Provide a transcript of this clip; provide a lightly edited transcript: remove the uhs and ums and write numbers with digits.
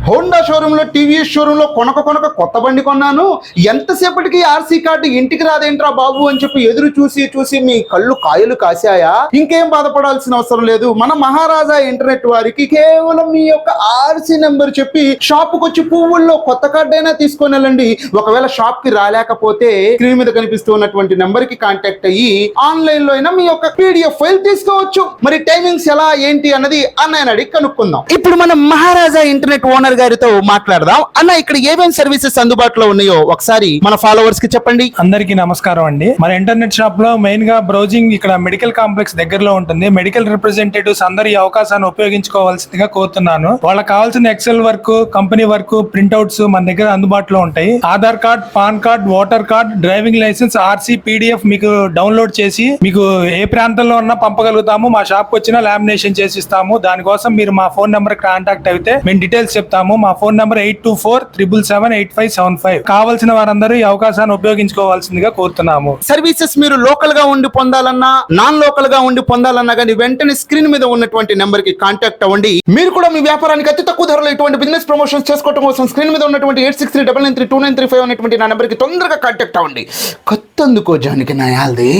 Honda షోరూంలో TVS షోరూంలో కొనక కొత్త బండి కొన్నాను. ఎంతసేపటికి ఆర్సీ కార్డు ఇంటికి రాదేంట్రా బాబు అని చెప్పి ఎదురు చూసి మీ కళ్ళు కాయలు కాశాయా? ఇంకేం బాధపడాల్సిన అవసరం లేదు. మన మహారాజా ఇంటర్నెట్ వారికి కేవలం మీ యొక్క ఆర్సీ నెంబర్ చెప్పి షాపుకి వచ్చి పువ్వుల్లో కొత్త కార్డు అయినా తీసుకొని వెళ్ళండి. ఒకవేళ షాప్ కి రాలేకపోతే స్క్రీన్ మీద కనిపిస్తూ ఉన్నటువంటి నెంబర్ కి కాంటాక్ట్ అయ్యి ఆన్లైన్ లో అయినా మీ యొక్క పీడిఎఫ్ ఫైల్ తీసుకోవచ్చు. మరి టైమింగ్స్ ఎలా ఏంటి అన్నది అన్నయ్యని అడిగి కనుక్కుందాం. ఇప్పుడు మనం మహారాజా ఇంటర్నెట్ ఓనర్ గారితో మాట్లాడదాం. అన్న, ఇక్కడ ఏమేమి సర్వీసెస్ అందుబాటులో ఉన్నాయో ఒకసారి మన ఫాలోవర్స్ కి చెప్పండి. అందరికీ నమస్కారం అండి. మన ఇంటర్నెట్ షాప్ లో మెయిన్ గా బ్రౌజింగ్ ఇక్కడ మెడికల్ కాంప్లెక్స్ దగ్గరలో ఉంటుంది. మెడికల్ రిప్రజెంటేటివ్స్ అందరు ఈ అవకాశాన్ని ఉపయోగించుకోవాల్సిందిగా కోరుతున్నాను. వాళ్ళకి కావాల్సిన Excel work, company work, printouts మన దగ్గర అందుబాటులో ఉంటాయి. Aadhaar card, PAN card, voter card, driving licence, RC, PDF మీకు డౌన్లోడ్ చేసి మీకు ఏ ప్రాంతంలో ఉన్నా పంపగలుగుతాము. మా షాప్ వచ్చినా లామినేషన్ చేసి ఇస్తాము. దానికోసం మీరు మా ఫోన్ నెంబర్ కాంటాక్ట్ అయితే మేము డీటెయిల్స్ చెప్తాము. మా ఫోన్ నెంబర్ 8247778575. కావాల్సిన వారందరూ ఈ అవకాశాన్ని ఉపయోగించుకోవాల్సిందిగా కోరుతున్నాము. సర్వీసెస్ మీరు లోకల్ గా ఉండి పొందాలన్నా, నాన్ లోకల్ గా ఉండి పొందాలన్నా కానీ వెంటనే స్క్రీన్ మీద ఉన్నటువంటి నెంబర్ కి కాంటాక్ట్ అవ్వండి. మీరు కూడా మీ వ్యాపారానికి అతి తక్కువ ధరలో ఇటువంటి బిజినెస్ ప్రమోషన్స్ చేసుకోవడం కోసం స్క్రీన్ మీద ఉన్నటువంటి 8639932935 అనేటువంటి నా నెంబర్ కి తొందరగా కాంటాక్ట్ అవ్వండి. కొత్తందుకో జానికి నాయాల్ది.